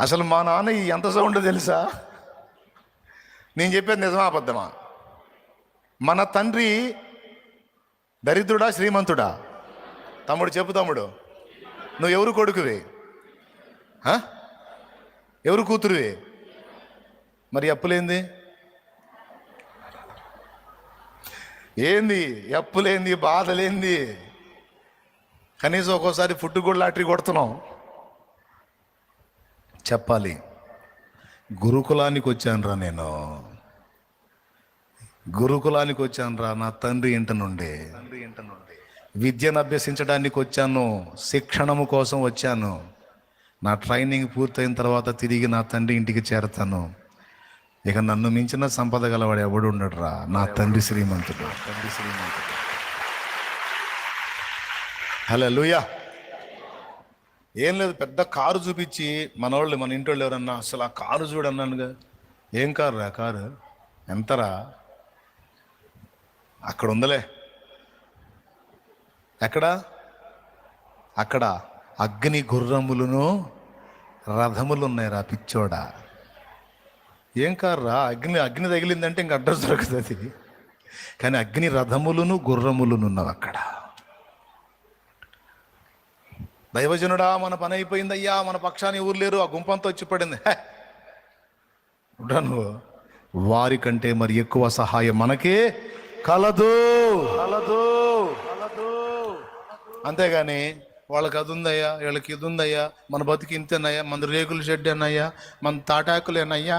అసలు మా నాన్న ఎంత సౌండ్ తెలుసా? నేను చెప్పేది నిజమా అబద్ధమా? మన తండ్రి దరిద్రుడా శ్రీమంతుడా? తమ్ముడు చెప్పు తమ్ముడు, నువ్వు ఎవరు కొడుకువి? ఎవరు కూతురువి? మరి అప్పులేంది? ఏంది అప్పులేంది? బాధలేంది? కనీసం ఒక్కోసారి ఫుడ్ కూడా లాటరీ కొడుతున్నాం. చెప్పాలి, గురుకులానికి వచ్చానురా, నేను గురుకులానికి వచ్చానురా, నా తండ్రి ఇంట నుండి విద్యను అభ్యసించడానికి వచ్చాను, శిక్షణము కోసం వచ్చాను. నా ట్రైనింగ్ పూర్తయిన తర్వాత తిరిగి నా తండ్రి ఇంటికి చేరతాను. ఇక నన్ను మించిన సంపద గలవాడు ఎవడు ఉండడురా, నా తండ్రి శ్రీమంతుడు. హల్లెలూయా. ఏం లేదు, పెద్ద కారు చూపించి మనోళ్ళు, మన ఇంటోళ్ళు ఎవరన్నా అసలు ఆ కారు చూడన్నానుగా. ఏం కారు రా? కారు ఎంతరా? అక్కడ ఉందలే. ఎక్కడ? అక్కడ అగ్ని గుర్రములను రథములు ఉన్నాయిరా పిచ్చోడా. ఏం కారు రా? అగ్ని తగిలిందంటే ఇంక అడ్రస్ దొరుకుతుంది. కానీ అగ్ని రథములను గుర్రములను ఉన్నవి అక్కడ. దైవజనుడా, మన పని అయిపోయిందయ్యా, మన పక్షాన్ని ఊరు లేరు, ఆ గుంపంతో వచ్చి పడింది. నువ్వు వారి కంటే మరి ఎక్కువ సహాయం మనకి కలదు. అంతేగాని వాళ్ళకి అది ఉందయ్యా, వీళ్ళకి ఇది ఉందయ్యా, మన బతికి ఇంతేనయ్యా, మన రేకుల షెడ్ అన్నయ్యా, మన తాటాకులేనయ్యా.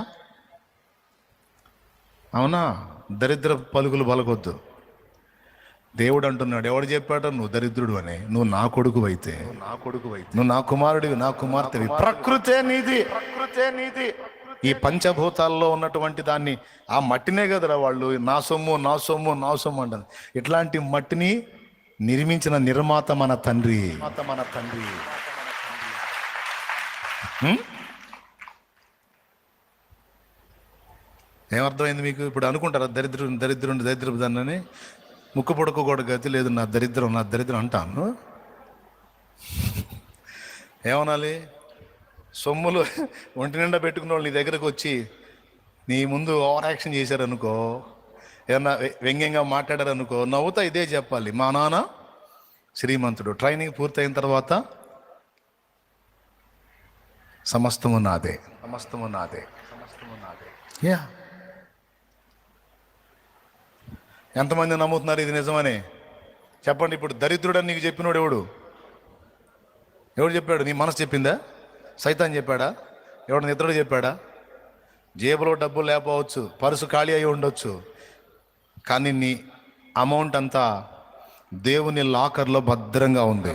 అవునా? దరిద్ర పలుకులు పలకొద్దు. దేవుడు అంటున్నాడు, ఎవడు చెప్పాడో నువ్వు దరిద్రుడు అని? నువ్వు నా కొడుకు అయితే, నువ్వు నా కుమారుడివి, నా కుమార్తెవి. ప్రకృతే నీది. ఈ పంచభూతాల్లో ఉన్నటువంటి దాన్ని, ఆ మట్టినే కదరా వాళ్ళు నా సొమ్ము నా సొమ్ము నా సొమ్ము అంటారు. ఇట్లాంటి మట్టిని నిర్మించిన నిర్మాత మన తండ్రి. ఏమర్థమైంది మీకు? ఇప్పుడు అనుకుంటారా దరిద్రుడు దాన్ని ముక్కు పొడకు కూడా గతి లేదు, నా దరిద్రం అంటాను. ఏమనాలి? సొమ్ములు ఒంటి నిండా పెట్టుకున్న వాళ్ళు నీ దగ్గరకు వచ్చి నీ ముందు ఓవర్ యాక్షన్ చేశారనుకో, ఏమన్నా వ్యంగ్యంగా మాట్లాడారనుకో, నవ్వుతా ఇదే చెప్పాలి, మా నాన్న శ్రీమంతుడు, ట్రైనింగ్ పూర్తయిన తర్వాత సమస్తము నాదే. యా. ఎంతమంది నమ్ముతున్నారు ఇది నిజమని? చెప్పండి. ఇప్పుడు దరిద్రుడని నీకు చెప్పినోడు ఎవడు చెప్పాడు? నీ మనసు చెప్పిందా? సైతాన్ చెప్పాడా? ఎవడు నిద్రడు చెప్పాడా? జేబులో డబ్బులు లేకపోవచ్చు, పర్సు ఖాళీ అయి ఉండొచ్చు, కానీ నీ అమౌంట్ అంతా దేవుని లాకర్లో భద్రంగా ఉంది.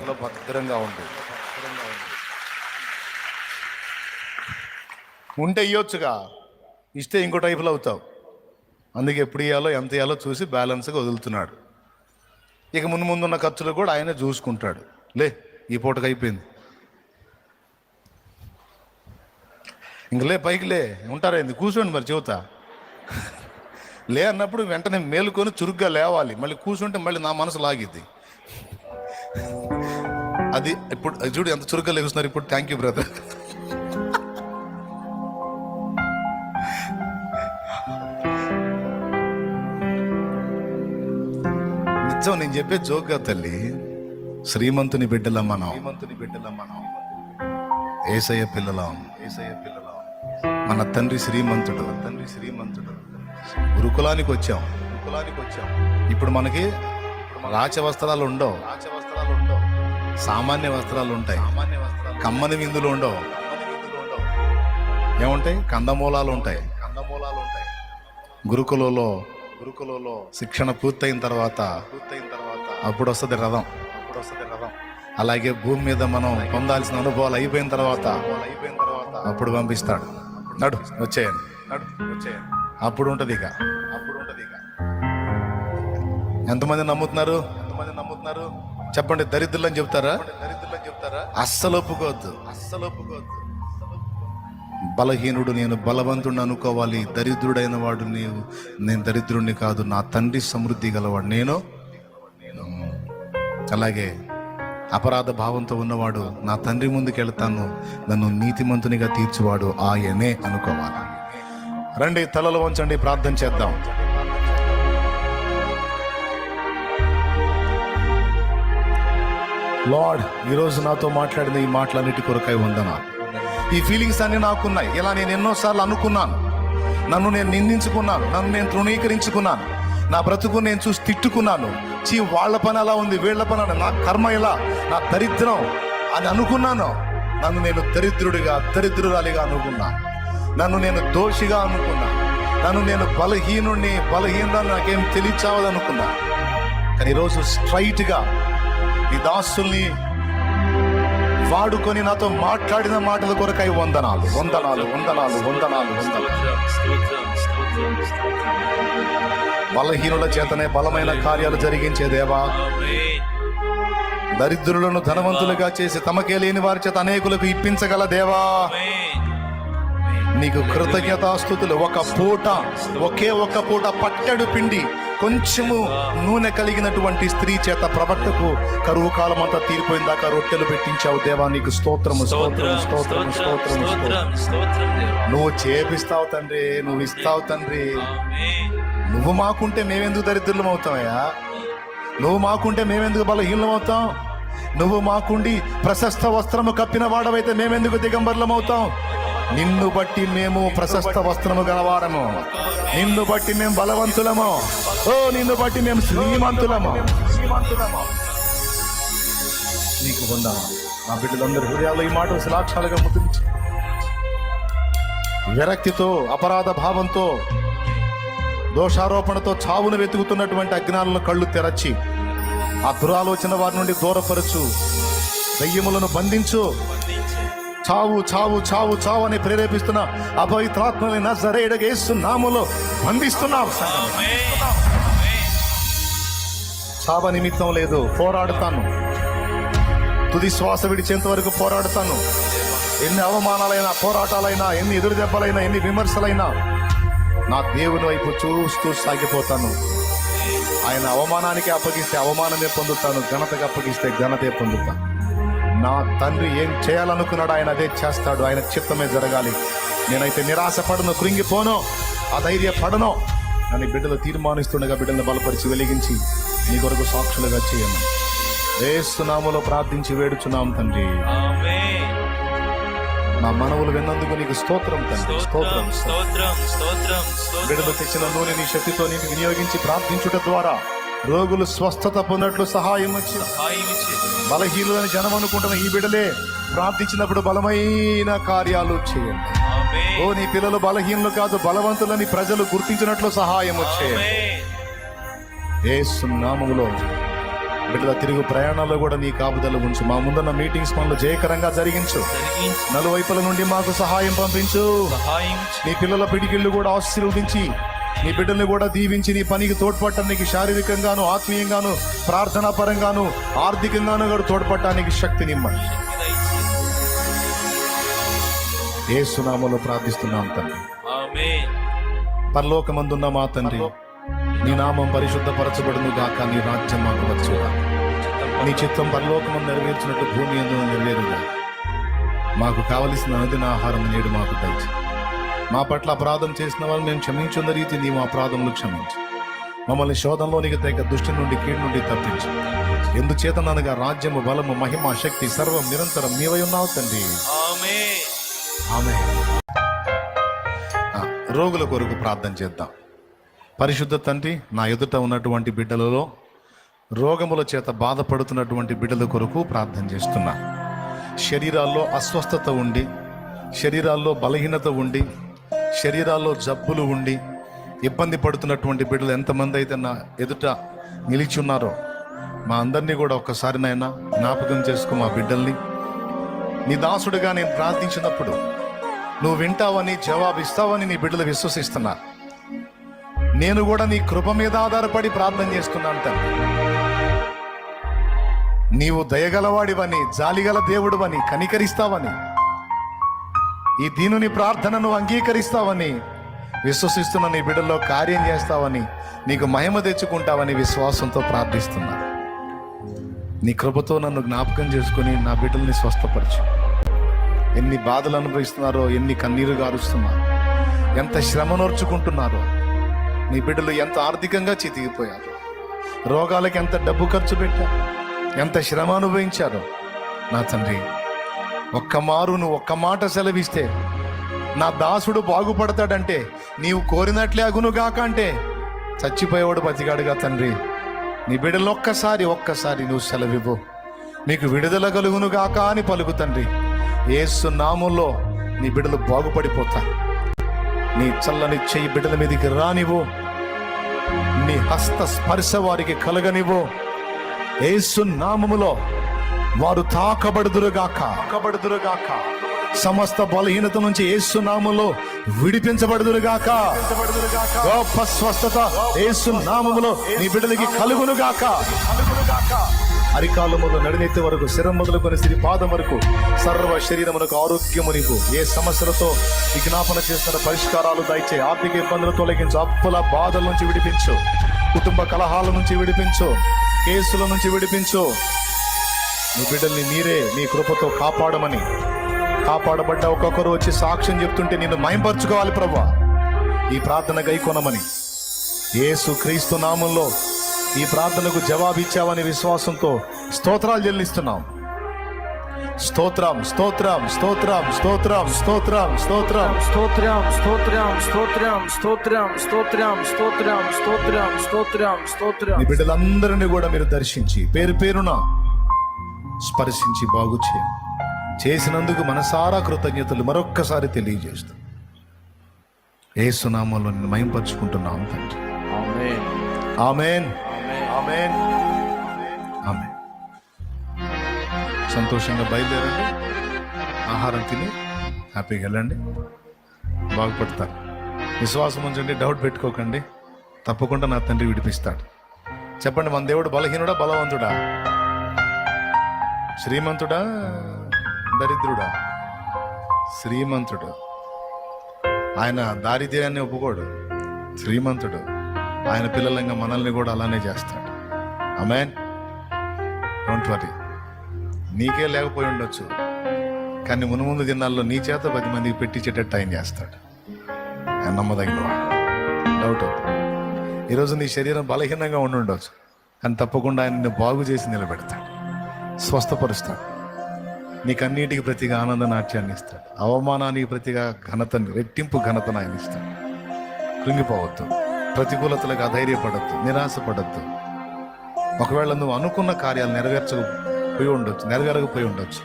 ఉంటే ఇవ్వచ్చుగా, ఇస్తే ఇంకో టైపులో అవుతావు. అందుకే ఎప్పుడు ఇవ్వాలో ఎంత ఇవ్వాలో చూసి బ్యాలెన్స్గా వదులుతున్నాడు. ఇక ముందున్న ఖర్చులు కూడా ఆయనే చూసుకుంటాడు. లే, ఈ పూటకు అయిపోయింది, ఇంక లే, పైకి లే, ఉంటారైంది, కూర్చోండి మరి చెబుతా. లే అన్నప్పుడు వెంటనే మేలుకొని చురుగ్గా లేవాలి. మళ్ళీ కూర్చుంటే మళ్ళీ నా మనసు లాగిద్ది. అది ఇప్పుడు చూడు ఎంత చురుగ్గా లేకుస్తున్నారు ఇప్పుడు. Thank you brother. నిజం నేను చెప్పే జోక్గా తల్లి. శ్రీమంతుని బిడ్డలం మనం, యేసయ్య పిల్లలం. మన తండ్రి శ్రీమంతుడు. గురుకులానికి వచ్చాం. ఇప్పుడు మనకి రాచ వస్త్రాలు ఉండవు, సామాన్య వస్త్రాలు ఉంటాయి. కమ్మని విందులు ఉండవు. ఏముంటాయి? కందమూలాలు ఉంటాయి. గురుకులలో శిక్షణ పూర్తయిన తర్వాత అప్పుడు వస్తుంది రథం. అలాగే భూమి మీద మనం పొందాల్సిన అనుభవాలు అయిపోయిన తర్వాత అప్పుడు పంపిస్తాడు. నడు వచ్చేయండి, అప్పుడు ఉంటుంది ఇక. ఎంతమంది నమ్ముతున్నారు? చెప్పండి. దరిద్రులు అని చెప్తారా? అస్సలు ఒప్పుకోవద్దు. బలహీనుడు నేను బలవంతుడిని అనుకోవాలి. దరిద్రుడైన వాడు నేను దరిద్రుడిని కాదు, నా తండ్రి సమృద్ధి గలవాడు నేను. అలాగే అపరాధ భావంతో ఉన్నవాడు నా తండ్రి ముందుకు వెళ్తాను, నన్ను నీతిమంతునిగా తీర్చువాడు ఆయనే అనుకోవాలి. రండి, తలలు వంచండి, ప్రార్థన చేద్దాం. లార్డ్, ఈరోజు నాతో మాట్లాడిన ఈ మాటలన్నిటి కొరకై వందనాలు. ఈ ఫీలింగ్స్ అన్ని నాకున్నాయి. ఇలా నేను ఎన్నోసార్లు అనుకున్నాను, నన్ను నేను నిందించుకున్నాను, నన్ను నేను తృణీకరించుకున్నాను, నా బ్రతుకు నేను చూసి తిట్టుకున్నాను. వాళ్ళ పని అలా ఉంది, వీళ్ళ పని అలా, నా కర్మ ఇలా, నా దరిద్రం అని అనుకున్నాను. నన్ను నేను దరిద్రురాలిగా అనుకున్నాను, నన్ను నేను దోషిగా అనుకున్నా, నన్ను నేను బలహీనురాలు నాకేం తెలియచావదనుకున్నా. కానీ ఈరోజు స్ట్రైట్గా ఈ దాసుల్ని వాడుకొని నాతో మాట్లాడిన మాటల కొరకై వందనాలు. బలహీనుల చేతనే బలమైన కార్యాలు జరిగించే దేవా, దరిద్రులను ధనవంతులుగా చేసి తమకే లేని వారి చేత అనేకులకు ఇప్పించగల దేవా, నీకు కృతజ్ఞతాస్తుతులు. ఒకే ఒక్క పూట పట్టెడు పిండి కొంచెము నూనె కలిగినటువంటి స్త్రీ చేత ప్రవక్తకు కరువు కాలం అంతా తీరిపోయిందాక రొట్టెలు పెట్టించావు దేవా, నీకు స్తోత్రము. నువ్వు చేపిస్తావు తండ్రి, నువ్వు ఇస్తావు తండ్రి. నువ్వు మాకుంటే మేమెందుకు దరిద్రులం అవుతామయ్యా? నువ్వు మాకుంటే మేమెందుకు బలహీనం అవుతాం? నువ్వు మాకుండి ప్రశస్త వస్త్రము కప్పిన వాడవైతే మేమెందుకు దిగంబర్లం అవుతాం? నిన్ను బట్టి మేము ప్రశస్త వస్త్రము గలవారము, నిన్ను బట్టి మేము బలవంతులము, నిన్ను బట్టి మేము శ్రీమంతులము. నీకు వందనాలు. నా బిడ్డలందరి హృదయాల్లో ఈ మాట సాక్షాలుగా ముద్రించి, విరక్తితో, అపరాధ భావంతో, దోషారోపణతో చావును వెతుకుతున్నటువంటి అజ్ఞానులను కళ్ళు తెరచి ఆ దురాలోచన వారి నుండి దూరపరచు, దయ్యములను బంధించు. చావు చావు చావు చావు అని ప్రేరేపిస్తున్న అపవిత్రాత్మని నజరేయుడైన యేసు నామములో బంధిస్తున్నావు. చావ నిమిత్తం లేదు, పోరాడుతాను, తుది శ్వాస విడిచేంత వరకు పోరాడుతాను. ఎన్ని అవమానాలైనా, పోరాటాలైనా, ఎన్ని ఎదురు దెబ్బలైనా, ఎన్ని విమర్శలైనా నా దేవుని వైపు చూస్తూ సాగిపోతాను. ఆయన అవమానానికి అప్పగిస్తే అవమానమే పొందుతాను, ఘనతకు అప్పగిస్తే ఘనతే పొందుతాను. నా తండ్రి ఏం చేయాలనుకున్నాడు ఆయన అదే చేస్తాడు, ఆయన చిత్తమే జరగాలి. నేనైతే నిరాశపడను, కృంగిపోను, అధైర్యపడను అని బిడ్డలు తీర్మానిస్తుండగా బిడ్డలను బలపరిచి వెలిగించి నీ కొరకు సాక్షులుగా చేయను. యేసు నామములో ప్రార్థించి వేడుచున్నాం తండ్రి. నా మనవులు విన్నందుకు నీకు స్తోత్రం తండ్రి, స్తోత్రం. బిడ్డలు తెచ్చిన నూనె నీ శక్తితో నీకు వినియోగించి ప్రార్థించుట ద్వారా రోగులు స్వస్థత పొందట్లు సహాయం వచ్చి, బలహీనులని జనం అనుకుంటున్న ఈ బిడ్డలే ప్రార్థించినప్పుడు బలమైన కార్యాలు చేయండి. నీ పిల్లలు బలహీనులు కాదు, బలవంతులని ప్రజలు గుర్తించినట్లు సహాయం వచ్చేయండి. యేసు నామములో బిడ్డల తిరుగు ప్రయాణాల్లో కూడా నీ కాపుదల ఉంచు. మా ముందున్న మీటింగ్స్ పనులు జయకరంగా జరిగించు. నలువైపుల నుండి మాకు సహాయం పంపించు. నీ పిల్లల పిడికిళ్ళు కూడా ఆశీర్వదించి, నీ బిడ్డల్ని కూడా దీవించి, నీ పనికి తోడ్పడటానికి శారీరకంగాను, ఆత్మీయంగాను, ప్రార్థనా పరంగాను, ఆర్థికంగాను కూడా తోడ్పడటానికి శక్తినిమ్మండి. యేసు నామములో ప్రార్థిస్తున్నాం తండ్రి. పరలోకమందున్న మా తండ్రి, నీ నామం పరిశుద్ధపరచబడును గాక, నీ రాజ్యం మాకు వచ్చుగా, నీ చిత్తం పరలోకమందు నెరవేర్చినట్టు భూమి యందు నెరవేరుగా. మాకు కావలసిన అనుదిన ఆహారం నేడు మాకు దయచేయి. మా పట్ల అపరాధం చేసిన వాళ్ళు మేము క్షమించున్న రీతి నీవు అపరాధములు క్షమించు. మమ్మల్ని శోధంలోనికి తెగ దుష్టి నుండి, కీడు నుండి తప్పించు. ఎందుచేతనగా రాజ్యము, బలము, మహిమ, శక్తి సర్వం నిరంతరం నీవై ఉన్నావు తండ్రి. ఆమేన్. రోగుల కొరకు ప్రార్థన చేద్దాం. పరిశుద్ధ తండ్రి, నా ఎదుట ఉన్నటువంటి బిడ్డలలో రోగముల చేత బాధపడుతున్నటువంటి బిడ్డల కొరకు ప్రార్థన చేస్తున్నా. శరీరాల్లో అస్వస్థత ఉండి, శరీరాల్లో బలహీనత ఉండి, శరీరాల్లో జబ్బులు ఉండి ఇబ్బంది పడుతున్నటువంటి బిడ్డలు ఎంతమంది అయితే నా ఎదుట నిలిచి ఉన్నారో మా అందరినీ కూడా ఒక్కసారి నాయనా జ్ఞాపకం చేసుకో. మా బిడ్డల్ని నీ దాసుడిగా నేను ప్రార్థించినప్పుడు నువ్వు వింటావని, జవాబిస్తావని నీ బిడ్డలు విశ్వసిస్తున్నా. నేను కూడా నీ కృప మీద ఆధారపడి ప్రార్థన చేస్తున్నాను తండ్రి. నీవు దయగలవాడివని, జాలిగల దేవుడివని, కనికరిస్తావని, ఈ దీనుని ప్రార్థనను అంగీకరిస్తావని విశ్వసిస్తున్న నీ బిడ్డల్లో కార్యం చేస్తావని, నీకు మహిమ తెచ్చుకుంటావని విశ్వాసంతో ప్రార్థిస్తున్నా. నీ కృపతో నన్ను జ్ఞాపకం చేసుకుని నా బిడ్డల్ని స్వస్థపరచు. ఎన్ని బాధలు అనుభవిస్తున్నారో, ఎన్ని కన్నీరు గారుస్తున్నారు, ఎంత శ్రమనోర్చుకుంటున్నారో, నీ బిడ్డలు ఎంత ఆర్థికంగా చితికిపోయారు, రోగాలకి ఎంత డబ్బు ఖర్చు పెట్టారు, ఎంత శ్రమ అనుభవించారో. నా తండ్రి, నువ్వు ఒక్క మాట సెలవిస్తే నా దాసుడు బాగుపడతాడంటే, నీవు కోరినట్లే అగునుగాక అంటే చచ్చిపోయేవాడు బతికాడుగా తండ్రి. నీ బిడ్డలు ఒక్కసారి నువ్వు సెలవివ్వు, నీకు విడుదల కలుగునుగాక అని పలుకు తండ్రి. యేసు నామములో నీ బిడ్డలు బాగుపడిపోతారు. నీ చల్లని చెయ్యి బిడ్డల మీదకి రానివ్వు, నీ హస్త స్పర్శ వారికి కలగనివ్వు. యేసు నామములో వారు తాకబడుదురుగాక. సమస్త బలహీనత నుంచి యేసు నామములో విడిపించబడుదురుగాక. గొప్ప స్వస్థత యేసు నామములో నీ బిడ్డలకి కలుగునుగాక. అరికాలములో నడినెత్తి వరకు, శిరం మొదలుకొని సిరి పాదం వరకు సర్వ శరీరమునకు ఆరోగ్యము నీవు. ఏ సమస్యలతో విజ్ఞాపన చేస్తున్న పరిష్కారాలు దయచే. ఆర్థిక ఇబ్బందులు తొలగించు, అప్పుల బాధల నుంచి విడిపించు, కుటుంబ కలహాల నుంచి విడిపించు, కేసుల నుంచి విడిపించు. నీ బిడ్డల్ని మీరే నీ కృపతో కాపాడమని, కాపాడబడ్డ ఒక్కొక్కరు వచ్చి సాక్ష్యం చెప్తుంటే నిన్ను మయంపరచుకోవాలి ప్రభువా. ఈ ప్రార్థన గైకొనమని యేసు క్రీస్తు నామంలో ఈ ప్రార్థనకు జవాబిచ్చావని విశ్వాసంతో స్తోత్రాలు చెల్లిస్తున్నాం. స్తోత్రం స్తోత్రం స్తోత్రం స్తోత్రం స్తోత్రం స్తోత్రం స్తోత్రం స్తోత్రం స్తోత్రం స్తోత్రం స్తోత్రం స్తోత్రం స్తోత్రం స్తోత్రం స్తోత్రం. మీ బిడ్డలందరినీ కూడా మీరు దర్శించి పేరు పేరున స్పర్శించి బాగు చేసినందుకు మనసారా కృతజ్ఞతలు మరొక్కసారి తెలియజేస్తూ యేసు నామములో నిన్ను మహింపరచుకుంటున్నాం తండ్రి. ఆమేన్ ఆమేన్ ఆమేన్ ఆమేన్. సంతోషంగా బయలుదేరండి, ఆహారం తిని హ్యాపీగా వెళ్ళండి, బాగుపడతారు. విశ్వాసం ఉంచండి, డౌట్ పెట్టుకోకండి. తప్పకుండా నా తండ్రి విడిపిస్తాడు. చెప్పండి, మన దేవుడు బలహీనుడా బలవంతుడా? శ్రీమంతుడా దరిద్రుడా? శ్రీమంతుడు. ఆయన దారిద్ర్యాన్ని ఒప్పుకోడు. శ్రీమంతుడు. ఆయన పిల్లలంగా మనల్ని కూడా అలానే చేస్తాడు. ఆమేన్. Don't worry. నీకే లేకపోయి ఉండొచ్చు, కానీ మునుముందు దినాల్లో నీ చేత 10 మందికి పెట్టించేటట్టు ఆయన చేస్తాడు. ఆయన నమ్మదగిన డౌట్. ఈరోజు నీ శరీరం బలహీనంగా ఉండి ఉండొచ్చు, కానీ తప్పకుండా ఆయన నిన్ను బాగు చేసి నిలబెడతాడు, స్వస్థపరుస్తాడు. నీకన్నిటికి ప్రతిగా ఆనంద నాట్యాన్ని ఇస్తాడు. అవమానానికి ప్రతిగా ఘనతని, రెట్టింపు ఘనతను ఆయన ఇస్తాడు. కృంగిపోవద్దు, ప్రతికూలతలకు అధైర్యపడద్దు, నిరాశపడద్దు. ఒకవేళ నువ్వు అనుకున్న కార్యాలు నెరవేరకపోయి ఉండొచ్చు,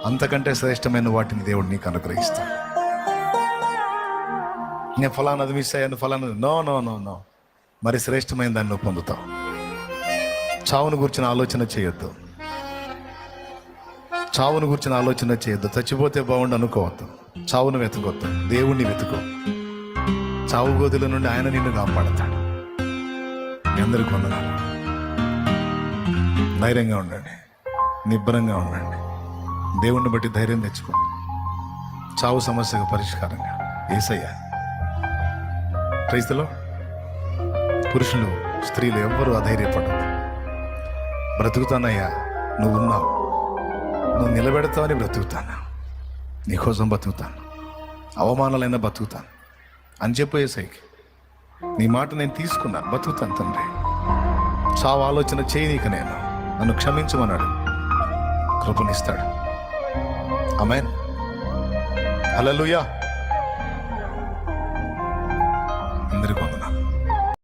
అంతకంటే శ్రేష్టమైన వాటిని దేవుడు నీకు అనుగ్రహిస్తాడు. నేను ఫలానాది మిస్ అయ్యాను, ఫలానాది నో నో నో నో మరి శ్రేష్టమైన దాన్ని నువ్వు పొందుతావు. చావును గురించిన ఆలోచన చేయొద్దు, చావును గురించిన ఆలోచన చేయొద్దు. చచ్చిపోతే బాగుండు అనుకోవద్దు, చావును వెతకొద్దు, దేవుణ్ణి వెతుకో. చావు గోతుల నుండి ఆయన నిన్ను కాపాడతాడు. మీ అందరికీ వందనాలు. ధైర్యంగా ఉండండి, నిబ్బరంగా ఉండండి, దేవుణ్ణి బట్టి ధైర్యం తెచ్చుకోండి. చావు సమస్యకు పరిష్కారంగా యేసయ్య. క్రైస్తలో పురుషులు స్త్రీలు ఎవ్వరూ అధైర్యపడదు. బ్రతుకుతానయ్యా, నువ్వు ఉన్నావు, నువ్వు నిలబెడతావని బ్రతుకుతాను, నీకోసం బతుకుతాను, అవమానాలైనా బతుకుతాను అని చెప్పు యేసయ్యకి. నీ మాట నేను తీసుకున్నాను, బతుకుతాను తండ్రి. చావు ఆలోచన చేయనీక నేను, నన్ను క్షమించమన్నాడు, కృపనిస్తాడు. ఆమేన్. హల్లెలూయా.